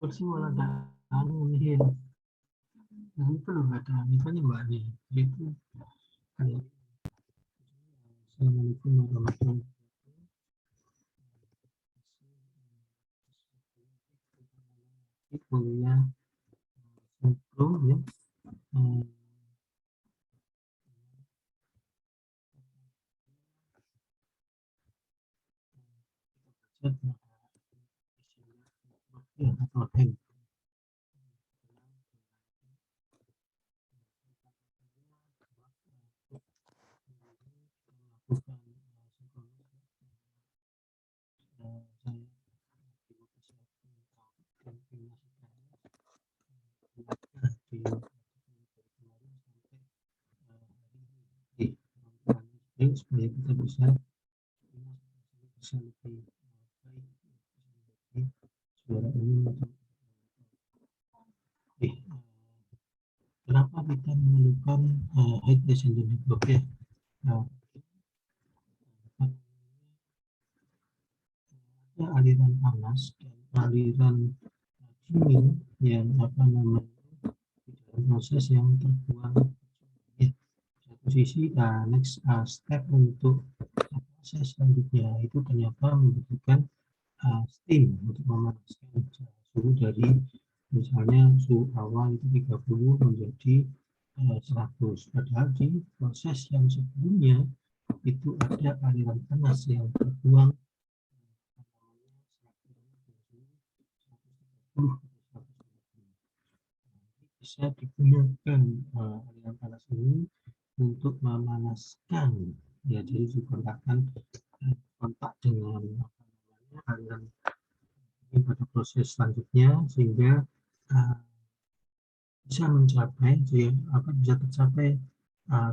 Kursi malah ada nih. Nah, itu loh ada misalnya Mbak nih. Itu kayak Assalamualaikum warahmatullahi wabarakatuh. Kuliah Pro ya. Atau hand supaya kita bisa lebih baik suara umum. Kenapa kita memerlukan high passenger network ya? Ada aliran panas dan aliran dingin yang namanya proses yang terbuang ya. Satu sisi next step untuk proses selanjutnya itu ternyata membutuhkan steam untuk memanaskan suhu dari misalnya suhu awal itu 30 menjadi 100. Padahal di proses yang sebelumnya itu ada aliran panas yang terbuang bisa digunakan aliran panas ini untuk memanaskan ya, jadi dikontakkan kontak dengan aliran ini pada proses selanjutnya sehingga bisa mencapai bisa tercapai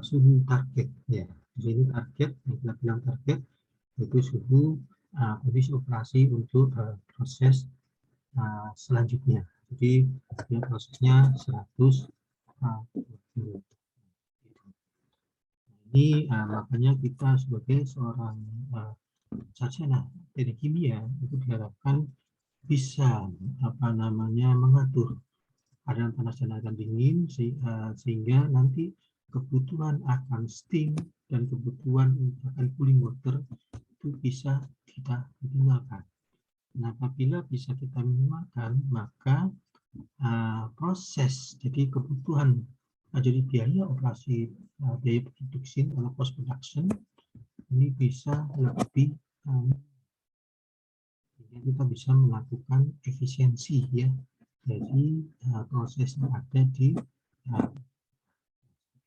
suhu target ya. Jadi target yang kita bilang target itu suhu kondisi operasi untuk proses selanjutnya. Jadi ya, prosesnya 100 ini makanya kita sebagai seorang sarjana teknik kimia itu diharapkan bisa mengatur aliran panas dan aliran dingin sehingga nanti kebutuhan akan steam dan kebutuhan akan cooling water itu bisa kita minimalkan. Nah, apabila bisa kita minimalkan, maka proses jadi kebutuhan jadi biaya operasi biaya produksi atau cost production ini bisa lebih kita bisa melakukan efisiensi ya dari proses yang ada di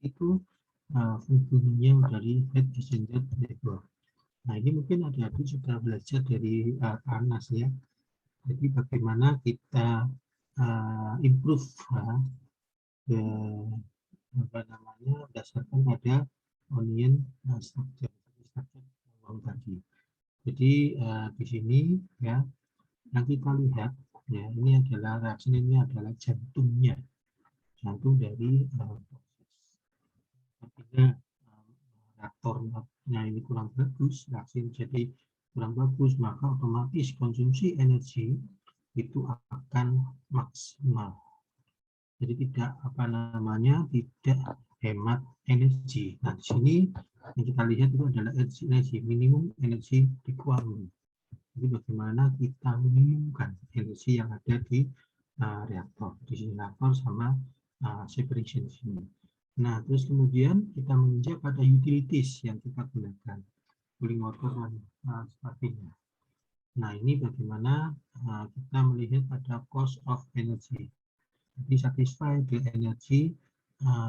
itu fungsinya dari heat exchanger network. Nah, ini mungkin adik-adik sudah belajar dari Anas ya. Jadi bagaimana kita improve berdasarkan pada onion structure tadi. Jadi di sini ya yang kita lihat ya ini adalah reaksi ini adalah jantungnya, jantung dari proses. Apabila reaktornya ini kurang bagus, reaksi jadi kurang bagus, maka otomatis konsumsi energi itu akan maksimal. Jadi tidak tidak hemat energi. Nah, di sini yang kita lihat itu adalah energi minimum energi requirement. Jadi bagaimana kita meminimumkan energi yang ada di reaktor, di sini reaktor sama separation sini. Nah, terus kemudian kita menginjak pada utilities yang kita gunakan, cooling water dan sebagainya. Nah, ini bagaimana kita melihat pada cost of energy. Jadi satisfy the energy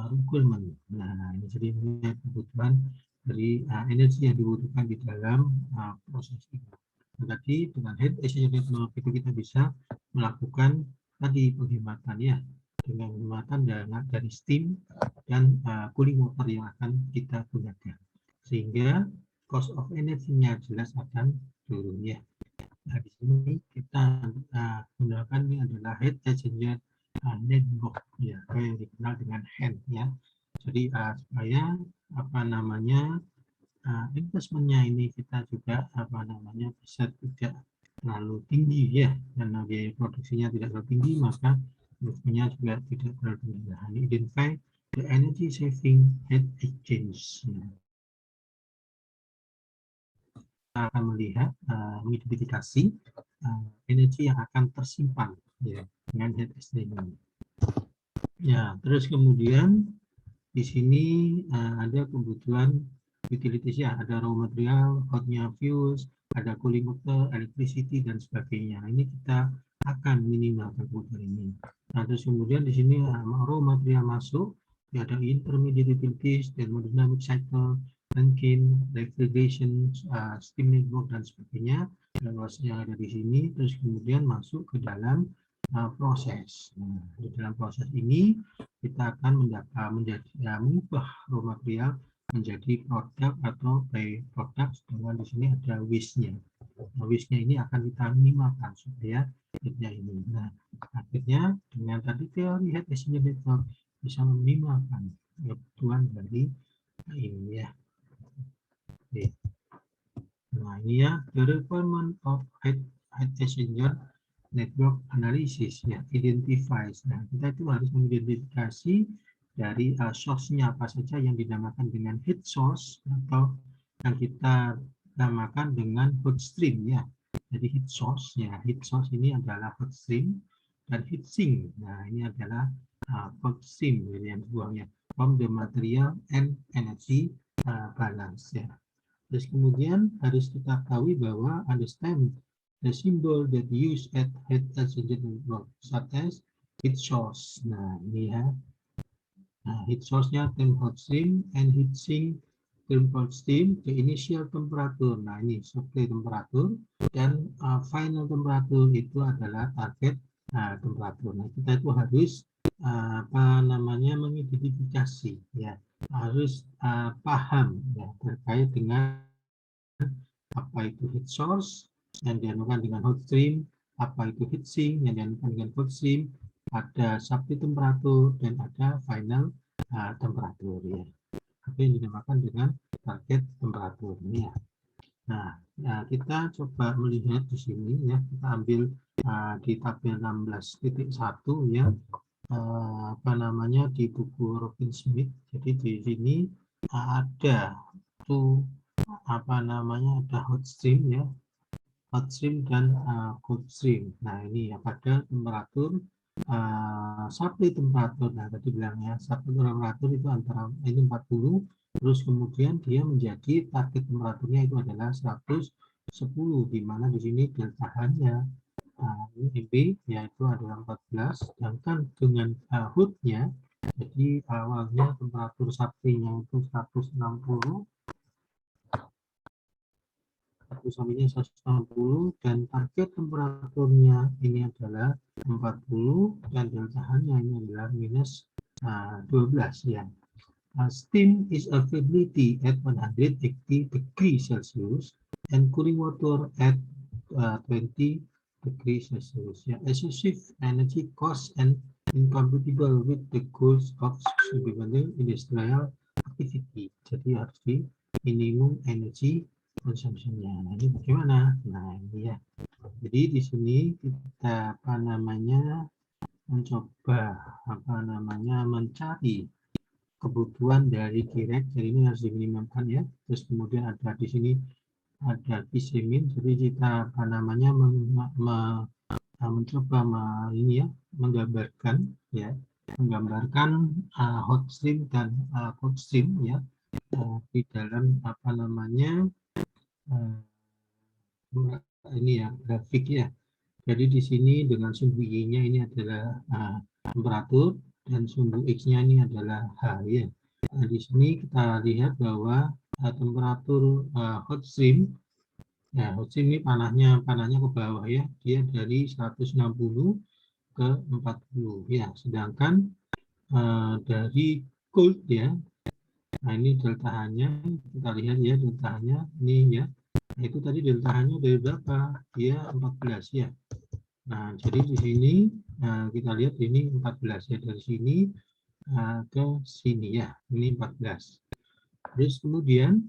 requirement. Nah, ini jadi kebutuhan dari energi yang dibutuhkan di dalam proses ini. Jadi dengan heat exchanger technology itu kita bisa melakukan tadi penghematan ya, dengan penghematan dari steam dan cooling water yang akan kita gunakan, sehingga cost of energinya jelas akan turun ya. Nah, di sini kita gunakan ini adalah heat exchanger network ya, yang dikenal dengan hand ya. Jadi supaya investmentnya ini kita juga bisa tidak terlalu tinggi ya, karena biaya produksinya tidak terlalu tinggi, maka movement-nya juga tidak terlalu tinggi. Nah, identify the energy saving heat exchange. Kita akan melihat mengidentifikasi energi yang akan tersimpan ya, dengan heat exchange. Ya, terus kemudian di sini ada kebutuhan utilities ya, ada raw material, hotnya fuels, ada cooling water, electricity dan sebagainya. Nah, ini kita akan minimalkan kebutuhan ini. Nah, terus kemudian di sini raw material masuk, ya, ada intermediate utilities, thermodynamic cycle, engine, refrigeration, steam network dan sebagainya. Yang ada di sini, terus kemudian masuk ke dalam proses. Nah, di dalam proses ini kita akan mengubah raw material menjadi produk atau by product, dengan di sini ada waste-nya. Nah, waste-nya ini akan kita minimalkan supaya heat-nya ini. Nah, akhirnya dengan tadi teori heat exchange network bisa meminimalkan kebutuhan dari ini ya. Oke. Nah, ini ya, the requirement of heat exchanger network analysis ya, identifies. Nah, kita itu harus mengidentifikasi dari source-nya apa saja yang dinamakan dengan heat source atau yang kita namakan dengan hot stream ya. Jadi heat source ya, heat source ini adalah hot stream dan heat sink. Nah, ini adalah hot stream jadi yang buangnya from the material and energy balance ya. Terus kemudian harus kita ketahui bahwa understand the symbol that used at heat exchange network, such as heat source. Nah, ini ya. Nah, heat source-nya term hot stream and heat sink term cold stream, the initial temperature. Nah, ini supply temperatur dan final temperature itu adalah target temperatur. Nah, kita itu harus mengidentifikasi ya, harus paham ya terkait dengan apa itu heat source yang dinamakan dengan hot stream, apa itu heat sink yang dinamakan dengan cold stream, ada supply temperatur dan ada final temperatur ya. Apa yang dinamakan dengan target temperatur ini ya. Nah, kita coba melihat di sini ya, kita ambil di tabel 16.1 ya, di buku Robin Smith. Jadi di sini ada tuh ada hot stream ya, hot stream dan cold stream. Nah, ini ya pada temperatur supply temperatur. Nah, tadi bilangnya supply temperatur itu antara ini 40, terus kemudian dia menjadi target temperaturnya itu adalah 110, di mana di sini delta H-nya ini MB yaitu adalah 14, sedangkan dengan HUD-nya jadi awalnya temperatur supply-nya itu 160 dan target temperaturnya ini adalah 40 dan delta H-nya ini adalah minus 12 ya. Steam is availability at 180 degrees Celsius and cooling water at 20 degrees Celsius. Ya, excessive energy cost and incompatible with the goals of sustainable industrial activity. Jadi harus di minimum energy consumption-nya. Nah, ini bagaimana? Nah, ini ya. Jadi di sini kita mencoba mencari kebutuhan dari direct, jadi ini harus diminimalkan ya. Terus kemudian ada di sini ada pisemin, jadi kita mencoba menggambarkan hot stream dan cold stream ya di dalam ini ya grafik ya. Jadi di sini dengan sumbu Y-nya ini adalah temperatur dan sumbu X-nya ini adalah H ya. Nah, di sini kita lihat bahwa temperatur hot stream, ya hot stream ini panahnya ke bawah ya, dia dari 160 ke 40 ya. Sedangkan dari cold ya, nah ini delta H-nya kita lihat ya, delta H-nya ini ya. Nah, itu tadi delta H-nya dari berapa? Dia 14 ya. Nah, jadi di sini kita lihat ini 14 ya, dari sini ke sini ya, ini 14. Terus kemudian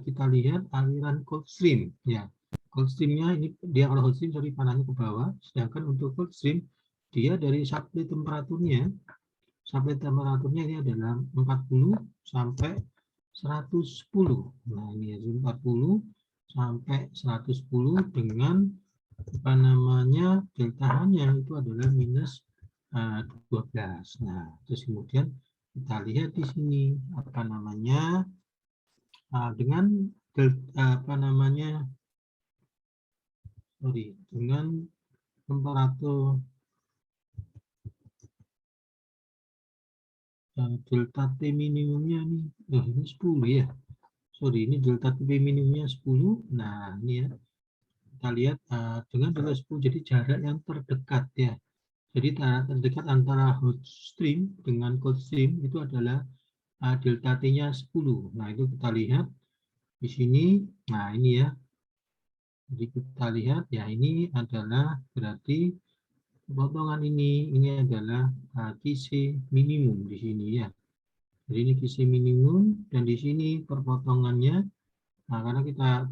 kita lihat aliran cold stream ya. cold streamnya ini dia kalau hot stream sorry panahnya ke bawah, sedangkan untuk cold stream dia dari supply temperaturnya ini adalah 40 sampai 110. Nah ini ya 40 sampai 110 dengan apa namanya delta H-nya itu adalah minus 12. Nah terus kemudian kita lihat di sini apa namanya dengan apa namanya dengan temperatur delta T minimumnya nih, ini 10 ya. Sorry, ini delta T minimumnya 10. Nah, ini ya. Kita lihat dengan delta 10, jadi jarak yang terdekat ya. Jadi jarak terdekat antara hot stream dengan cold stream itu adalah delta T-nya 10. Nah, itu kita lihat di sini. Nah, ini ya. Jadi kita lihat ya, ini adalah berarti potongan ini adalah QC minimum di sini ya. Jadi ini QC minimum dan di sini perpotongannya. Nah, karena kita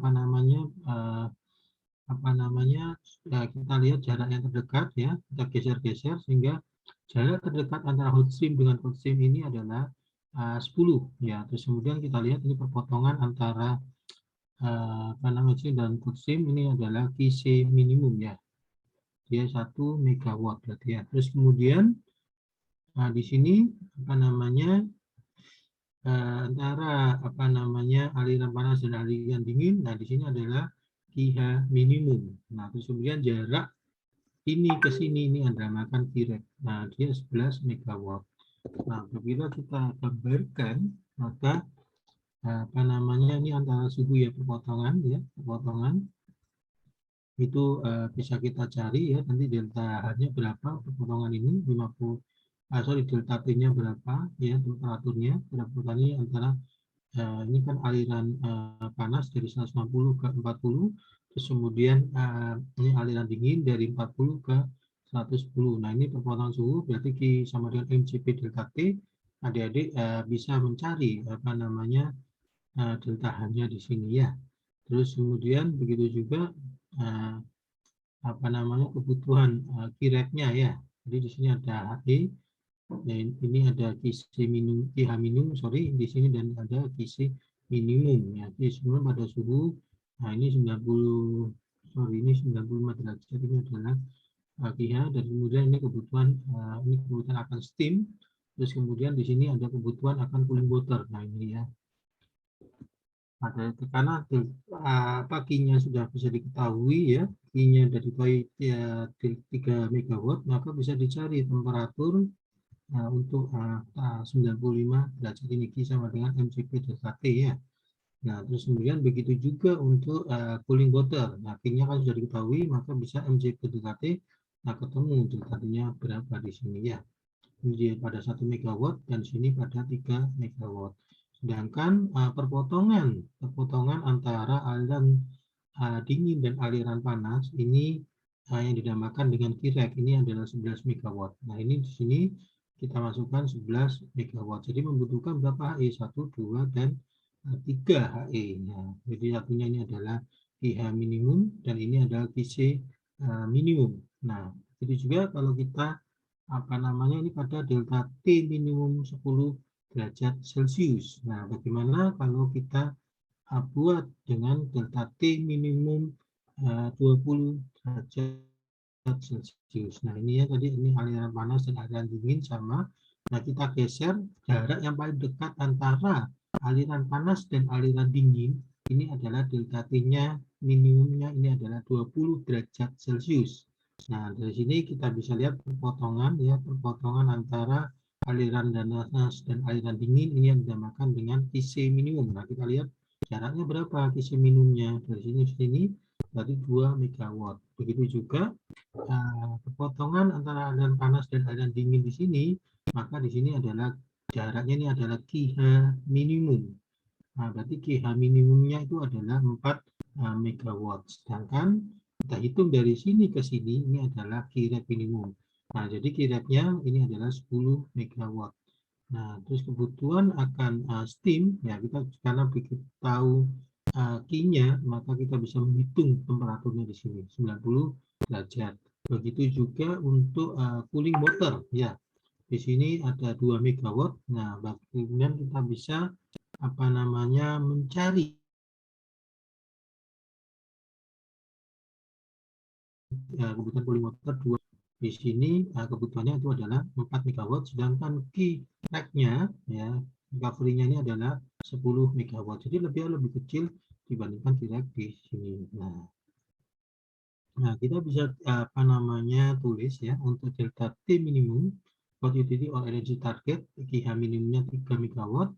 kita lihat jarak yang terdekat ya, kita geser-geser sehingga jarak terdekat antara hot stream dengan cold stream ini adalah 10 ya. Terus kemudian kita lihat ini perpotongan antara dan cold stream ini adalah QC minimum ya. Dia 1 megawatt berarti ya. Terus kemudian di sini antara aliran panas dan aliran dingin. Nah, di sini adalah QH minimum. Nah, terus kemudian jarak ini ke sini ini dinamakan Q-rep. Nah, dia 11 megawatt. Nah, apabila kita gambarkan, maka ini antara suhu ya perpotongan itu bisa kita cari ya, nanti delta H-nya berapa perpotongan ini 50 delta T-nya berapa ya, temperaturnya berapa ini antara ini kan aliran panas dari 150 ke 40, terus kemudian ini aliran dingin dari 40 ke 110. Nah, ini perpotongan suhu berarti Q sama dengan MCP delta T. Adik-adik bisa mencari delta H-nya di sini ya. Terus kemudian begitu juga kebutuhan Q-rep-nya ya. Jadi di sini ada HE, dan ini ada QC minimum, QH minimum, sorry, di sini dan ada QC minimum ya. Jadi semua pada suhu, nah ini 95 derajat ini adalah QH, dan kemudian ini kebutuhan akan steam. Terus kemudian di sini ada kebutuhan akan cooling water. Nah ini ya. Ada tekanan Q-nya sudah bisa diketahui ya, Q-nya dari 3 megawatt, maka bisa dicari temperatur untuk 95 derajat ini Q sama dengan MCP delta T ya. Nah, terus kemudian begitu juga untuk cooling water. Nah, Q-nya kan sudah diketahui, maka bisa MCP delta T. Nah, ketemu delta T-nya berapa di sini ya. Ini pada 1 megawatt dan sini pada 3 megawatt. Sedangkan perpotongan antara aliran dingin dan aliran panas ini yang dinamakan dengan Q-rep ini adalah 11 megawatt. Nah, ini di sini kita masukkan 11 megawatt. Jadi membutuhkan berapa HE? 1, 2, dan 3 HE. Nah, jadi satunya ini adalah QH minimum dan ini adalah QC minimum. Nah, jadi juga kalau kita ini pada delta T minimum 10 derajat Celcius. Nah, bagaimana kalau kita buat dengan delta T minimum 20 derajat Celcius. Nah, ini ya tadi ini aliran panas dan aliran dingin sama. Nah, kita geser jarak yang paling dekat antara aliran panas dan aliran dingin ini adalah delta T-nya minimumnya ini adalah 20 derajat Celcius. Nah, dari sini kita bisa lihat perpotongan antara aliran panas dan aliran dingin ini yang dinamakan dengan QC minimum. Nah, kita lihat jaraknya berapa QC minimumnya. Dari sini berarti 2 megawatt. Begitu juga perpotongan antara aliran panas dan aliran dingin di sini, maka di sini adalah jaraknya ini adalah QH minimum. Nah, berarti QH minimumnya itu adalah 4 megawatt. Sedangkan kita hitung dari sini ke sini ini adalah Q-rep minimum. Nah, jadi Q-rep-nya ini adalah 10 megawatt. Nah, terus kebutuhan akan steam ya, kita karena begitu tahu Q-nya, maka kita bisa menghitung temperaturnya di sini 90 derajat. Begitu juga untuk cooling water, ya. Di sini ada 2 megawatt. Nah, kemudian kita bisa mencari kebutuhan cooling water 2. Di sini kebutuhannya itu adalah 4 megawatt, sedangkan key rack-nya, ya, recovery-nya ini adalah 10 megawatt. Jadi lebih kecil dibandingkan key rack di sini. Nah, kita bisa tulis ya untuk delta T minimum, hot utility or energy target, KH minimumnya 3 megawatt,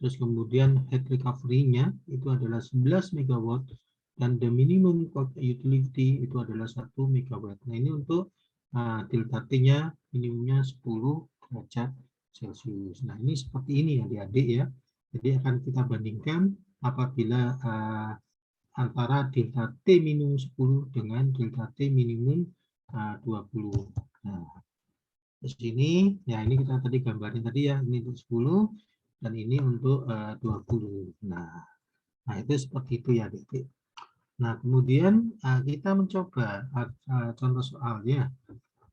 terus kemudian heat recovery-nya itu adalah 11 megawatt, dan the minimum hot utility itu adalah 1 megawatt. Nah, ini untuk delta T-nya minimumnya 10 derajat Celcius. Nah, ini seperti ini adik-adik ya. Jadi akan kita bandingkan apabila antara delta T minimum 10 dengan delta T minimum 20. Nah, di sini ya, ini kita tadi gambarin tadi ya, ini untuk 10 dan ini untuk 20. Nah, itu seperti itu ya, adik-adik. Nah, kemudian kita mencoba contoh soalnya.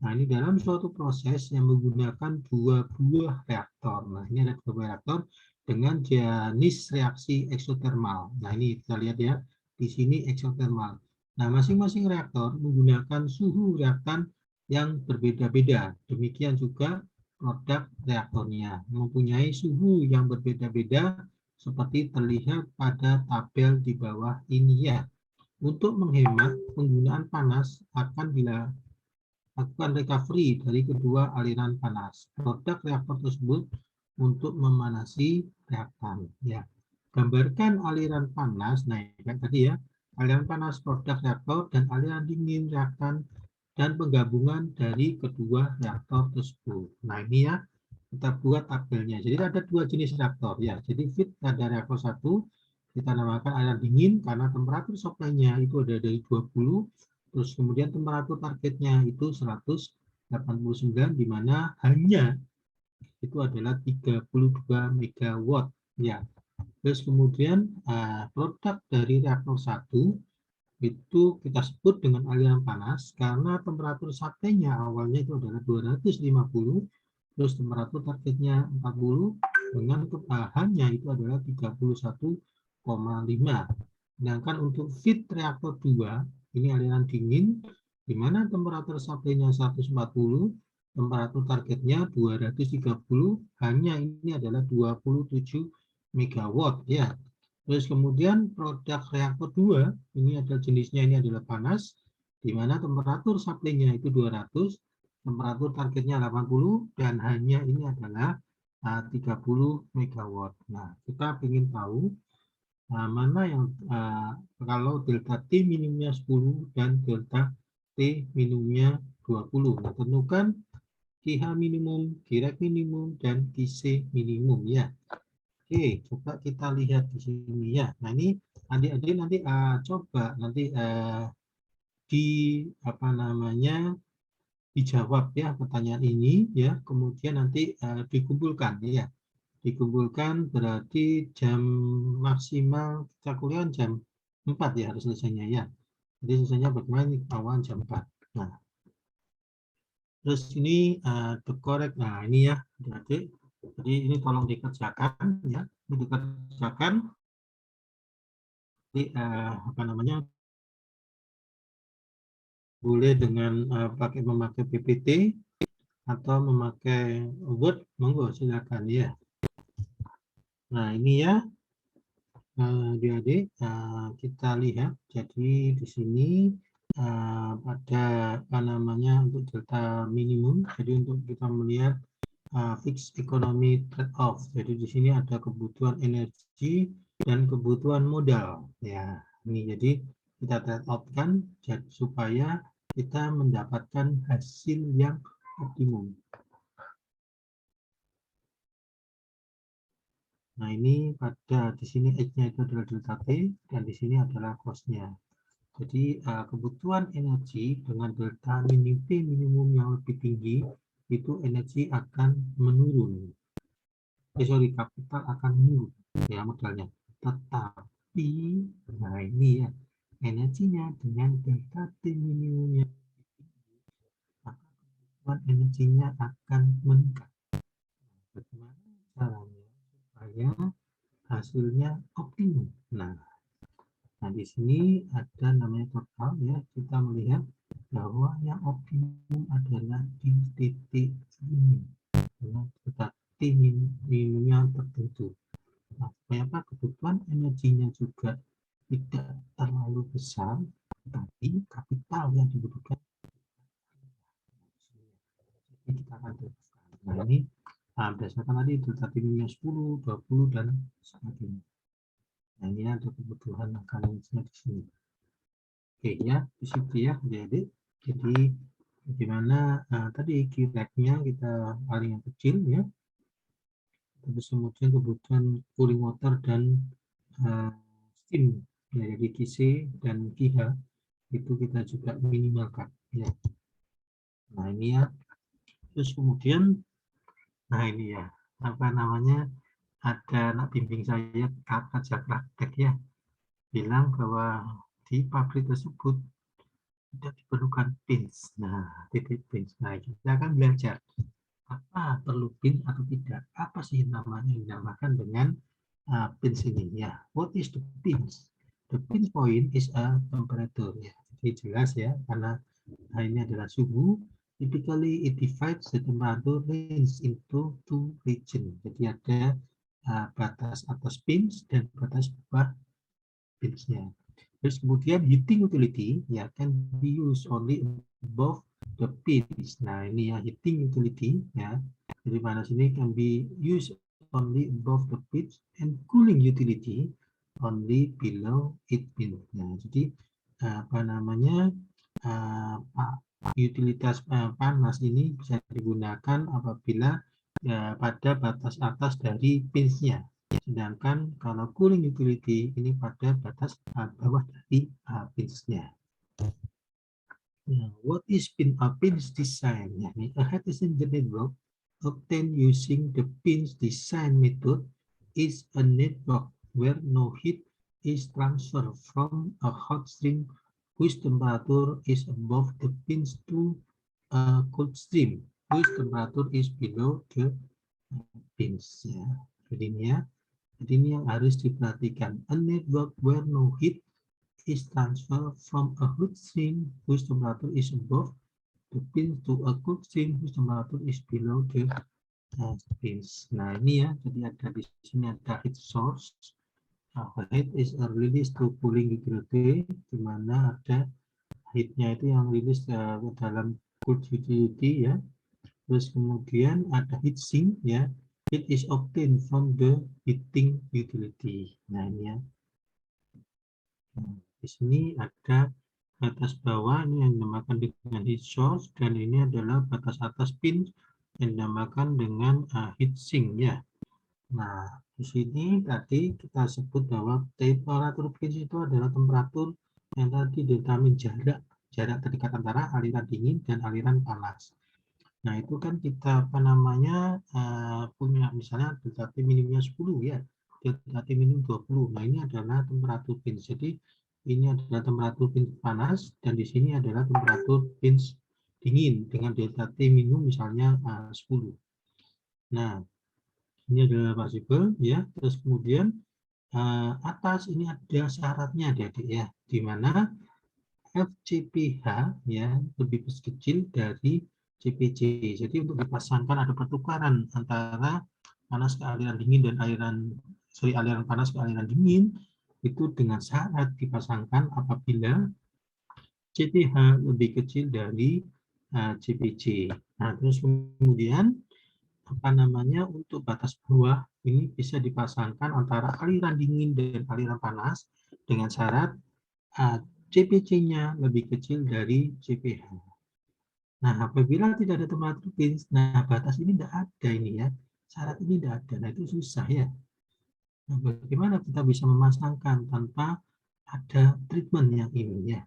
Nah, ini dalam suatu proses yang menggunakan 2 buah reaktor. Nah, ini ada 2 buah reaktor dengan jenis reaksi eksotermal. Nah, ini kita lihat ya, di sini eksotermal. Nah, masing-masing reaktor menggunakan suhu reaktan yang berbeda-beda. Demikian juga produk reaktornya mempunyai suhu yang berbeda-beda seperti terlihat pada tabel di bawah ini ya. Untuk menghemat penggunaan panas akan lakukan recovery dari kedua aliran panas. Produk reaktor tersebut untuk memanasi reaktan. Ya, gambarkan aliran panas. Nah, kayak tadi ya, aliran panas produk reaktor dan aliran dingin reaktan dan penggabungan dari kedua reaktor tersebut. Nah, ini ya, kita buat tabelnya. Jadi ada 2 jenis reaktor ya. Jadi fit ada reaktor 1 kita namakan aliran dingin karena temperatur supply-nya itu ada dari 20. Terus kemudian temperatur targetnya itu 189, di mana hanya itu adalah 32 megawatt ya. Terus kemudian produk dari reaktor 1 itu kita sebut dengan aliran panas karena temperatur supply-nya awalnya itu adalah 250, terus temperatur targetnya 40 dengan kebahannya itu adalah 31,5. Sedangkan untuk feed reaktor 2 ini aliran dingin di mana temperatur supply-nya 140, temperatur targetnya 230, hanya ini adalah 27 megawatt ya. Terus kemudian produk reaktor 2 ini adalah jenisnya ini adalah panas di mana temperatur supply-nya itu 200, temperatur targetnya 80 dan hanya ini adalah 30 megawatt. Nah, kita ingin tahu mana yang kalau delta T minimumnya 10 dan delta T minimumnya 20. Nah, tentukan QH minimum, Qref minimum, dan QC minimum ya. Oke, coba kita lihat di sini ya. Nah, ini adik-adik nanti coba nanti di dijawab ya pertanyaan ini ya. Kemudian nanti dikumpulkan ya. Dikumpulkan berarti jam maksimal kita kuliah jam 4 ya harus selesainya ya. Jadi selesainya bagaimana awal jam 4. Nah, terus ini the correct. Nah, ini ya adik-adik. Jadi ini tolong dikerjakan ya. Ini dikerjakan. Jadi boleh dengan memakai PPT atau memakai Word, monggo silakan ya. Nah, ini ya adik-adik, kita lihat. Jadi di sini ada untuk delta minimum. Jadi untuk kita melihat fixed economy trade-off. Jadi di sini ada kebutuhan energi dan kebutuhan modal. Ya, ini jadi kita trade-off-kan supaya kita mendapatkan hasil yang optimum. Nah, ini pada di sini X-nya itu adalah delta T dan di sini adalah cost-nya. Jadi kebutuhan energi dengan delta minimum yang lebih tinggi itu energi akan menurun. Kapital akan menurun ya modalnya tetap. tapi, nah ini ya, energinya dengan delta T minimumnya, maka kebutuhan energinya akan meningkat. Bagaimana caranya supaya hasilnya optimum? Nah, di sini ada namanya total ya. Kita melihat bahwa yang optimum adalah di titik ini, dengan minimumnya tertentu. Nah, supaya apa? Kebutuhan energinya juga tidak terlalu besar, tapi kapital yang dibutuhkan. Jadi kita akan teruskan. Nah, ini berdasarkan tadi delta minimumnya 10, 20 dan sebagainya. Nah, ini ada kebutuhan makanan di sini. Oke ya, di situ ya, jadi bagaimana tadi kira-kira kita paling yang kecil ya, terus kemudian kebutuhan cooling water dan steam ya, jadi QC dan QH itu kita juga minimalkan ya. Nah ini ya, terus kemudian nah ini ya, apa namanya, ada anak bimbing saya kerja praktek ya, bilang bahwa di pabrik tersebut tidak diperlukan pins. Nah, titik pins. Nah, kita akan belajar apa perlu pin atau tidak. Apa sih namanya yang dinamakan dengan pins ini ya. What is the pins? The pin point is a temperature ya. Jadi jelas ya, karena ini adalah suhu. Typically it divides the temperature range into two regions. Jadi ada batas atas pins dan batas bawah pinsnya. Terus kemudian heating utility ya can be used only above the pins. Nah ini ya heating utility ya. Jadi mana sini can be used only above the pins and cooling utility only below it pin. Nah jadi apa namanya utilitas panas ini bisa digunakan apabila pada batas atas dari pinsnya. Sedangkan kalau cooling utility ini pada batas bawah dari pinsnya. What is pins design? Yani, a Hessian network obtained using the pins design method is a network where no heat is transferred from a hot stream whose temperature is above the pins to a cold stream whose temperature is below the pins. Ya. Jadi ini yang harus diperhatikan. A network where no heat is transferred from a hot stream whose temperature is above the pins to a cold stream whose temperature is below the pins. Nah ini ya, jadi ada di sini ada heat source. Heat is a release to cooling utility, di mana ada heatnya itu yang rilis ke dalam cold utility ya. Terus kemudian ada heat sink ya. It is obtained from the heating utility. Nah ini ya. Nah, di sini ada batas bawah ini yang dinamakan dengan heat source, dan ini adalah batas atas pin yang dinamakan dengan heat sink ya. Nah, di sini tadi kita sebut bahwa temperatur pins itu adalah temperatur yang tadi determin jarak terdekat antara aliran dingin dan aliran panas. Nah, itu kan kita apa namanya punya misalnya delta T minimumnya 10 ya, delta T minimum 20. Nah, ini adalah temperatur pins. Jadi ini adalah temperatur pins panas dan di sini adalah temperatur pins dingin dengan delta T minimum misalnya 10. Nah, ini adalah variabel ya. Terus kemudian atas ini ada syaratnya adik-adik ya, di mana FCPH ya lebih kecil dari CPC. Jadi untuk dipasangkan ada pertukaran antara panas ke aliran dingin dan aliran panas ke aliran dingin itu dengan syarat dipasangkan apabila CPH lebih kecil dari CPC. Nah, terus kemudian apa namanya untuk batas bawah ini bisa dipasangkan antara aliran dingin dan aliran panas dengan syarat CPC-nya lebih kecil dari CPH. Nah, apabila tidak ada temperatur pins, nah batas ini tidak ada ini ya, syarat ini tidak ada. Nah, itu susah ya. Nah, bagaimana kita bisa memasangkan tanpa ada treatment yang ini ya.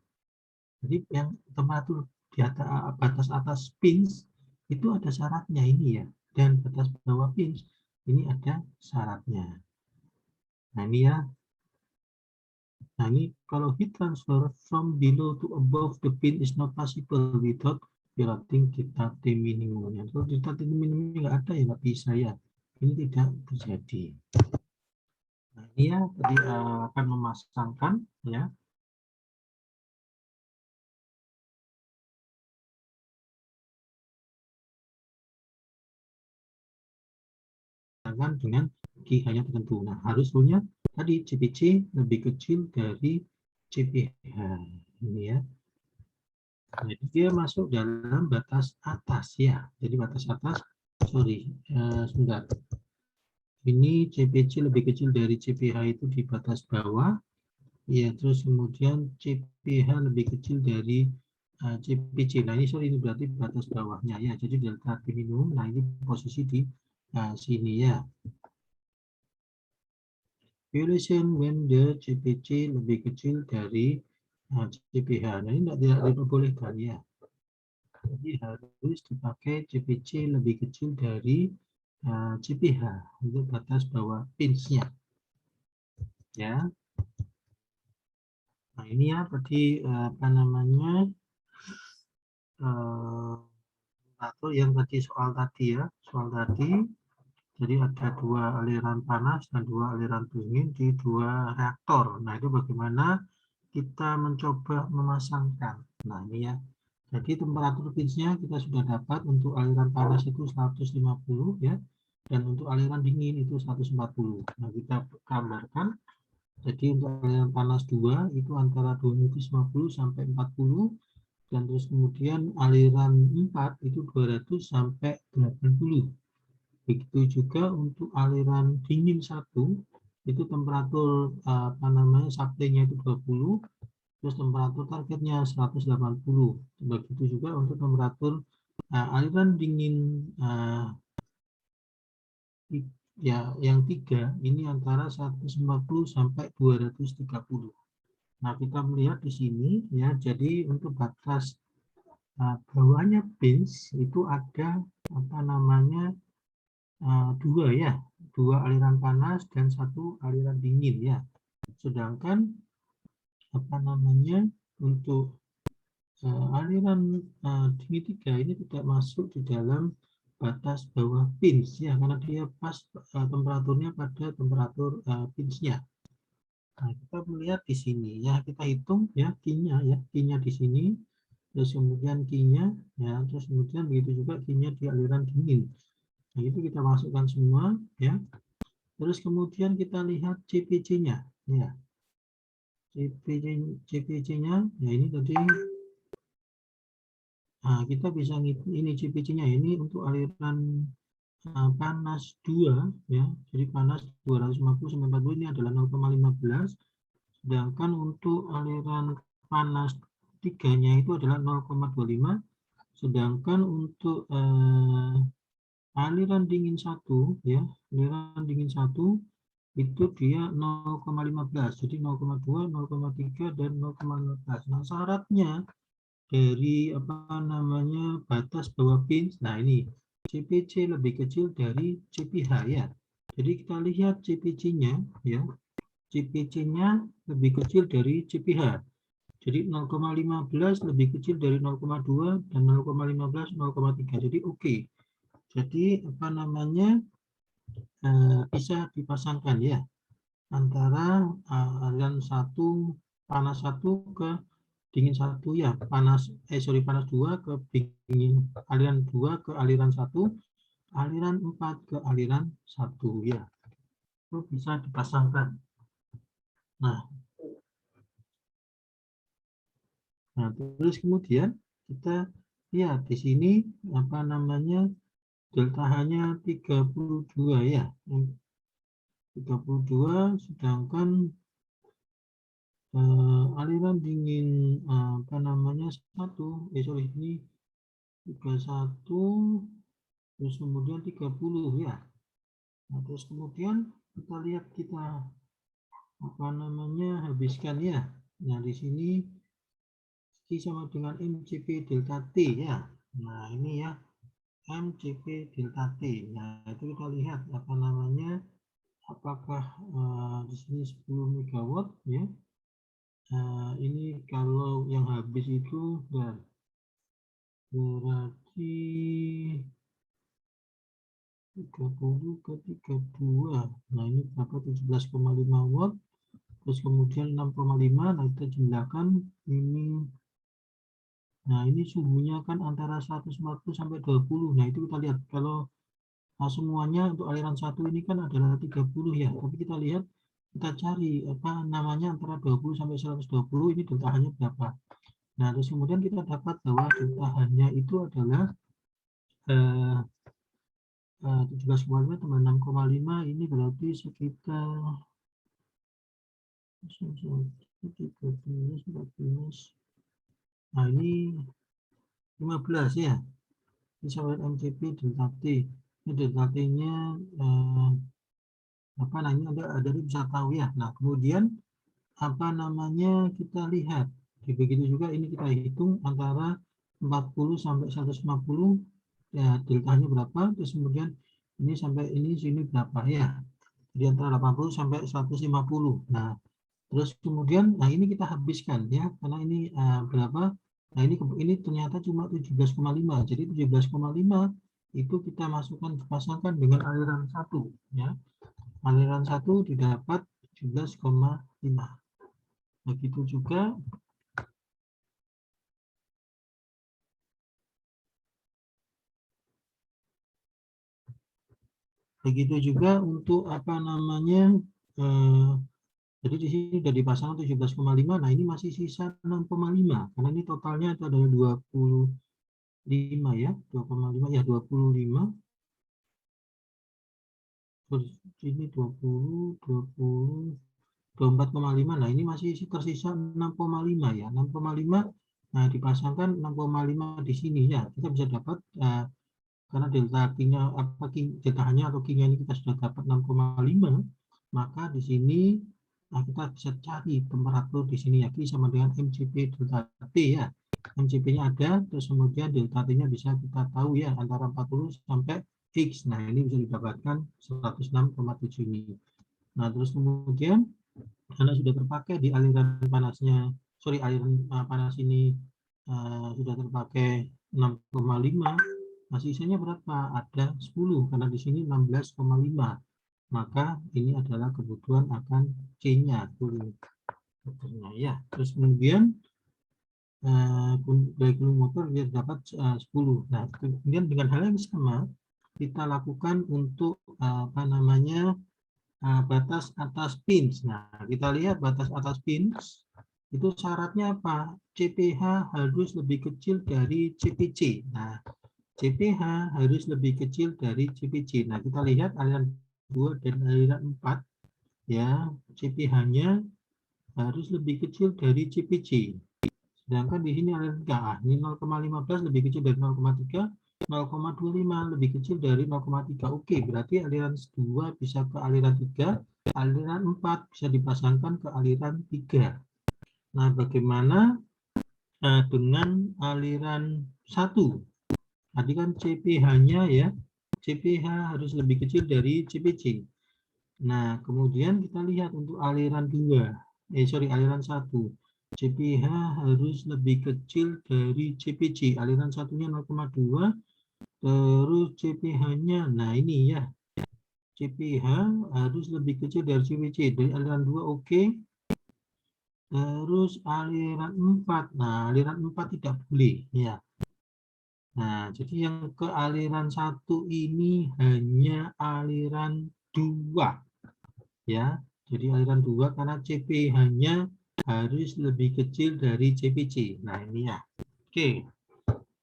Jadi yang temperatur di atas batas atas pins itu ada syaratnya ini ya, dan batas bawah pins ini ada syaratnya. Nah ini ya, Nah, ini kalau heat transfer from below to above the pin is not possible without violating delta T minimumnya. Kalau delta T minimumnya nggak ada ya nggak bisa ya. Ini tidak terjadi. Nah, ini ya tadi akan memasangkan ya dengan GH-nya tertentu. Nah, harus punya tadi CPC lebih kecil dari CPH. Ini ya. Jadi dia masuk dalam batas atas ya. Jadi batas atas, sorry, sebentar. Ini CPC lebih kecil dari CPH itu di batas bawah. Ya, terus kemudian CPH lebih kecil dari CPC. Nah, ini sorry, ini berarti batas bawahnya ya. Jadi delta T minimum. Nah, ini posisi di sini ya. Violation when the CPC lebih kecil dari CPH. Nah, ini tidak diperbolehkan ya. Jadi harus dipakai CPC lebih kecil dari CPH untuk batas bawah pinch-nya. Ya. Nah, ini ya tadi apa namanya atau yang tadi soal tadi ya, soal tadi. Jadi ada dua aliran panas dan dua aliran dingin di dua reaktor. Nah, itu bagaimana kita mencoba memasangkan. Nah, ini ya. Jadi temperatur pinch-nya kita sudah dapat untuk aliran panas itu 150 ya. Dan untuk aliran dingin itu 140. Nah, kita gambarkan. Jadi untuk aliran panas 2 itu antara 250 sampai 40. Dan terus kemudian aliran 4 itu 200 sampai 80. Begitu juga untuk aliran dingin 1 itu temperatur apa namanya supply-nya itu 20, terus temperatur targetnya 180. Begitu juga untuk temperatur aliran dingin ya yang 3 ini antara 150 sampai 230. Nah, kita melihat di sini ya, jadi untuk batas bawahnya pinch itu ada apa namanya dua ya, dua aliran panas dan satu aliran dingin ya. Sedangkan apa namanya untuk aliran dingin 3 ini tidak masuk di dalam batas bawah pinch ya, karena dia pas temperaturnya pada temperatur pinch-nya. Nah, kita melihat di sini ya, kita hitung ya Q-nya di sini, terus kemudian Q-nya ya, terus kemudian begitu juga Q-nya di aliran dingin. Nah, itu kita masukkan semua ya. Terus kemudian kita lihat CPC-nya ya. CPC-nya ya ini tadi kita bisa ngitung ini CPC-nya ini untuk aliran panas 2 ya. Jadi panas 250 sampai 40 ini adalah 0,15. Sedangkan untuk aliran panas 3-nya itu adalah 0,25. Sedangkan untuk aliran dingin 1 ya, aliran dingin 1 itu dia 0,15. Jadi 0,2, 0,3 dan 0,15. Nah, syaratnya dari apa namanya batas bawah pinch. Nah, ini CPC lebih kecil dari CPH ya. Jadi kita lihat CPC-nya ya. CPC-nya lebih kecil dari CPH. Jadi 0,15 lebih kecil dari 0,2 dan 0,15 0,3. Jadi oke. Jadi apa namanya bisa dipasangkan ya antara aliran 1 panas 1 ke dingin 1 ya, panas 2 ke dingin, aliran 2 ke aliran 1, aliran 4 ke aliran 1 ya. Itu bisa dipasangkan. Nah, terus kemudian kita lihat di sini apa namanya delta H-nya 32 ya. 32 sedangkan aliran dingin apa namanya 1 ini 31 terus kemudian 30 ya. Nah, terus kemudian kita lihat kita apa namanya habiskan ya. Nah, di sini I sama dengan MCP delta T ya. Nah, ini ya MCP delta T. Nah, itu kita lihat apa namanya apakah di sini 10 megawatt ya. Ini kalau yang habis itu berarti 30 ke 32. Nah, ini berapa? 17,5 watt. Terus kemudian 6,5. Nah, kita jumlahkan ini. Nah, ini suhunya kan antara 140 sampai 20. Nah, itu kita lihat. Kalau semuanya untuk aliran satu ini kan adalah 30 ya. Tapi kita lihat, kita cari apa namanya antara 20 sampai 120 ini delta H-nya berapa. Nah, terus kemudian kita dapat bahwa delta H-nya itu adalah 17,5 tambah 6,5 ini berarti sekitar 13, 14. Nah, ini 15 ya. Ini sahabat MCP delta T. Ini delta T-nya apa namanya dari bisa tahu ya. Nah, kemudian apa namanya kita lihat. Begitu juga ini kita hitung antara 40 sampai 150 ya, deltanya berapa, terus kemudian ini sampai ini sini berapa ya. Jadi antara 80 sampai 150. Nah, terus kemudian nah ini kita habiskan ya, karena ini berapa? Nah, ini ternyata cuma 17,5. Jadi 17,5 itu kita masukkan pasangkan dengan aliran 1 ya. Aliran 1 didapat 17,5. Begitu juga untuk apa namanya jadi di sini sudah dipasang 17,5. Nah, ini masih sisa 6,5 karena ini totalnya itu adalah 25 ya, 2,5 ya, 25. Terus ini 20, 24,5. Nah, ini masih tersisa 6,5 ya. 6,5. Nah, dipasangkan 6,5 di sini ya. Kita bisa dapat karena delta Q-nya delta H-nya atau Q-nya ini kita sudah dapat 6,5, maka di sini kita bisa cari temperatur di sini ya, Q sama dengan MCP delta T ya. MCP-nya ada, terus kemudian delta T-nya bisa kita tahu ya antara 40 sampai X. Nah, ini bisa didapatkan 106,7 ini. Nah, terus kemudian karena sudah terpakai di aliran panasnya, aliran panas ini sudah terpakai 6,5. Nah, sisanya berapa? Ada 10 karena di sini 16,5. Maka ini adalah kebutuhan akan C-nya ya. Terus kemudian cooling motor dia dapat 10. Nah, kemudian dengan hal yang sama kita lakukan untuk apa namanya batas atas pins. Nah, kita lihat batas atas pins itu syaratnya apa? CPH harus lebih kecil dari CPC. Nah, CPH harus lebih kecil dari CPC. Nah, kita lihat aliran 2 dan aliran 4 ya, CPH-nya harus lebih kecil dari CPC. Sedangkan di sini aliran 3, ini 0,15 lebih kecil dari 0,3, 0,25 lebih kecil dari 0,3. Oke, berarti aliran 2 bisa ke aliran 3, aliran 4 bisa dipasangkan ke aliran 3. Nah, bagaimana dengan aliran 1? Tadi kan CPH-nya ya, CPH harus lebih kecil dari CPC. Nah, kemudian kita lihat untuk aliran 2, aliran 1. CPH harus lebih kecil dari CPC. Aliran satunya 0,2, terus CPH-nya, nah ini ya, CPH harus lebih kecil dari CPC. Dari aliran 2 oke. Terus aliran 4, nah aliran 4 tidak boleh ya. Nah, jadi yang ke aliran 1 ini hanya aliran 2 ya. Jadi aliran 2 karena CPH-nya harus lebih kecil dari CPC. Nah, ini ya. Oke.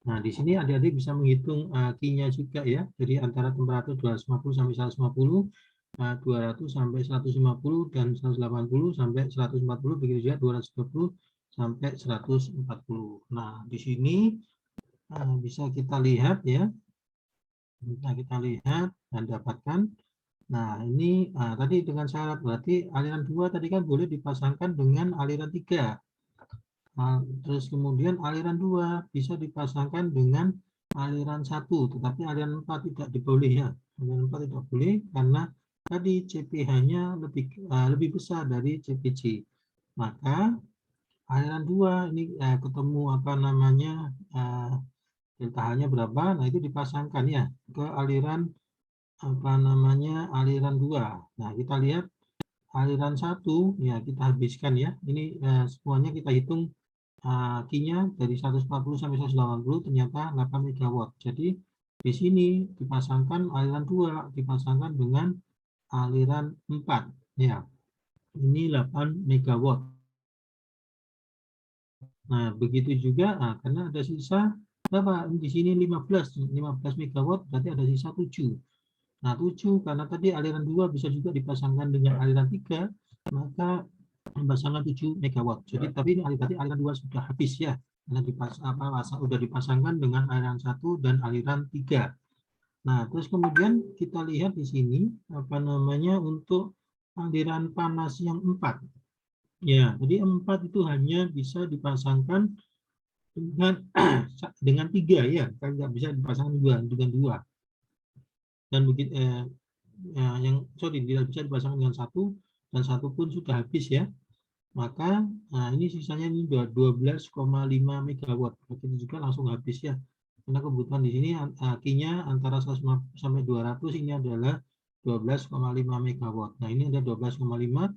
Nah, di sini adik-adik bisa menghitung Q-nya juga ya. Jadi antara temperatur 250 sampai 150, 200 sampai 150, dan 180 sampai 140, begitu juga 220 sampai 140. Nah, di sini bisa kita lihat ya. Bisa kita lihat dan dapatkan. Nah, ini tadi dengan syarat berarti aliran 2 tadi kan boleh dipasangkan dengan aliran 3. Nah, terus kemudian aliran 2 bisa dipasangkan dengan aliran 1, tetapi aliran 4 tidak diboleh ya. Aliran 4 tidak boleh karena tadi CPH-nya lebih besar dari CPC. Maka aliran 2 ini ketemu apa namanya delta H-nya berapa, nah itu dipasangkan ya ke aliran apa namanya aliran 2. Nah kita lihat aliran 1 ya kita habiskan ya, ini semuanya kita hitung Q-nya dari 140 sampai 180 ternyata 8 megawatt. Jadi di sini dipasangkan aliran 2 dipasangkan dengan aliran 4 ya, ini 8 megawatt. Nah, begitu juga karena ada sisa berapa? Di sini 15 megawatt, berarti ada sisa 7. Nah, 7 karena tadi aliran 2 bisa juga dipasangkan dengan aliran 3, maka pasangan 7 megawatt. Jadi tapi ini berarti aliran 2 sudah habis ya. Karena sudah dipasangkan dengan aliran 1 dan aliran 3. Nah, terus kemudian kita lihat di sini apa namanya untuk aliran panas yang 4. Ya, jadi 4 itu hanya bisa dipasangkan dengan 3 ya, kan nggak bisa dipasangkan dengan 2. Dan begitu yang tidak bisa dipasangkan dengan 1 dan 1 pun sudah habis ya. Maka ini sisanya ini 12,5 megawatt. Begitu juga langsung habis ya. Karena kebutuhan di sini Q-nya antara 150 sampai 200 ini adalah 12,5 megawatt. Nah, ini ada 12,5,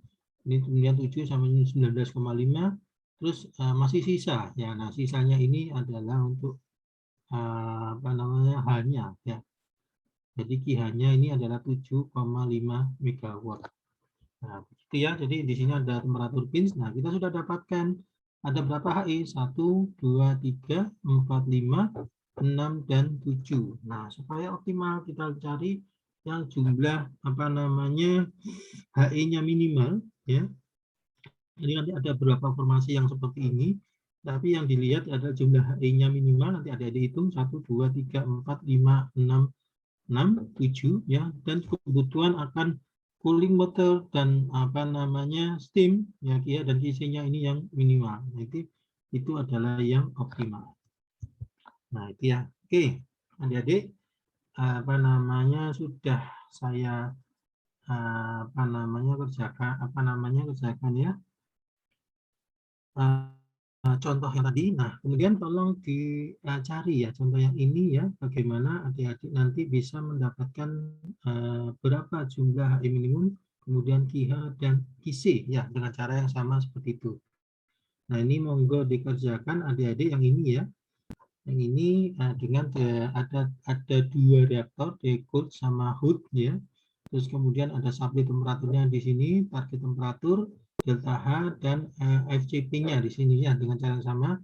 ini kemudian 7 sampai 19,5, terus masih sisa ya. Nah, sisanya ini adalah untuk apa namanya H-nya ya. Jadi Q-nya ini adalah 7,5 megawatt. Nah, begitu ya. Jadi di sini ada temperatur pins. Nah, kita sudah dapatkan ada berapa HI? 1, 2, 3, 4, 5, 6, dan 7. Nah, supaya optimal kita cari yang jumlah apa namanya HI-nya minimal ya. Jadi nanti ada beberapa formasi yang seperti ini. Tapi yang dilihat adalah jumlah HI-nya minimal, nanti ada dihitung 1, 2, 3, 4, 5, 6, 7 ya, dan kebutuhan akan cooling water dan apa namanya steam ya kia dan isinya ini yang minimal. Nah, itu adalah yang optimal. Nah, itu ya. Oke, adik-adik apa namanya sudah saya kerjakan ya. Contoh yang tadi. Nah, kemudian tolong dicari ya contoh yang ini ya, bagaimana adik-adik nanti bisa mendapatkan berapa jumlah HI minimum, kemudian QH dan QC ya dengan cara yang sama seperti itu. Nah, ini monggo dikerjakan adik-adik yang ini ya. Yang ini dengan ada 2 reaktor, decold sama hood ya. Terus kemudian ada supply temperaturnya di sini, target temperatur, delta H, dan FCP-nya di sini ya dengan cara yang sama.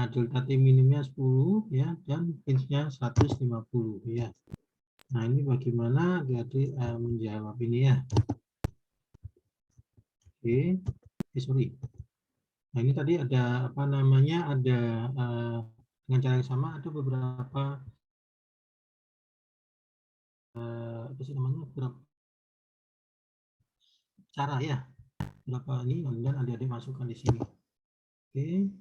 Delta T minimumnya 10 ya, dan pinch-nya 150 ya. Nah, ini bagaimana jadi menjawab ini ya. Oke, sorry. Nah, ini tadi ada apa namanya, ada dengan cara yang sama ada beberapa apa sih namanya, beberapa cara ya, berapa ini, kemudian adik-adik masukkan di sini. Oke.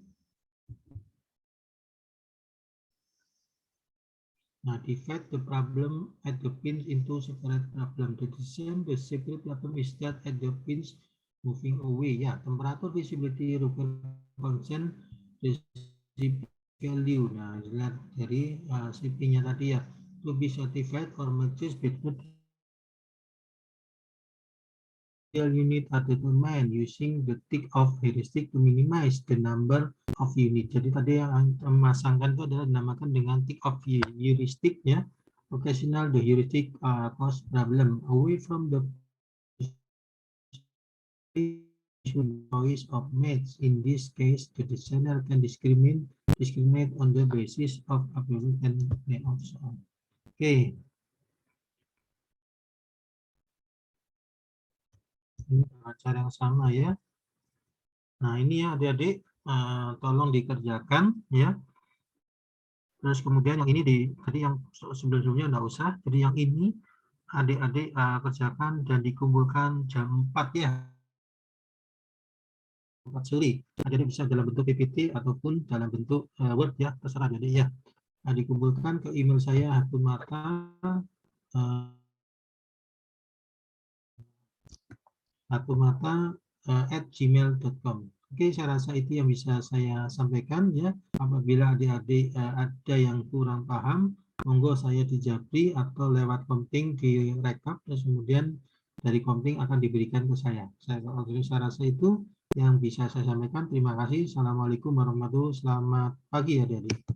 Now divide the problem at the pins into separate problem. The separate problem is that at the pins moving away. Ya, temperatur, visibility, require constant, value. Nah, lihat dari CP-nya tadi ya. To be certified or matches between unit are determined using the tick-off heuristic to minimize the number of unit. Jadi tadi yang memasangkan itu adalah dinamakan dengan tick-off heuristic ya. Occasional the heuristic cause problem away from the choice of match. In this case, the designer can discriminate on the basis of absolute and layout. Oke. Ini cara yang sama ya. Nah, ini ya adik-adik, tolong dikerjakan ya. Terus kemudian yang ini tadi yang sebelumnya enggak usah. Jadi yang ini adik-adik kerjakan dan dikumpulkan jam 4 ya. 4 sore. Jadi bisa dalam bentuk PPT ataupun dalam bentuk Word ya, terserah jadi ya. Nah, dikumpulkan ke email saya hatumata@gmail.com. Oke, saya rasa itu yang bisa saya sampaikan ya. Apabila adik-adik ada yang kurang paham, monggo saya di Japri atau lewat Komting direkap, terus kemudian dari Komting akan diberikan ke saya. Saya rasa itu yang bisa saya sampaikan. Terima kasih. Assalamualaikum warahmatullahi wabarakatuh. Selamat pagi adik-adik.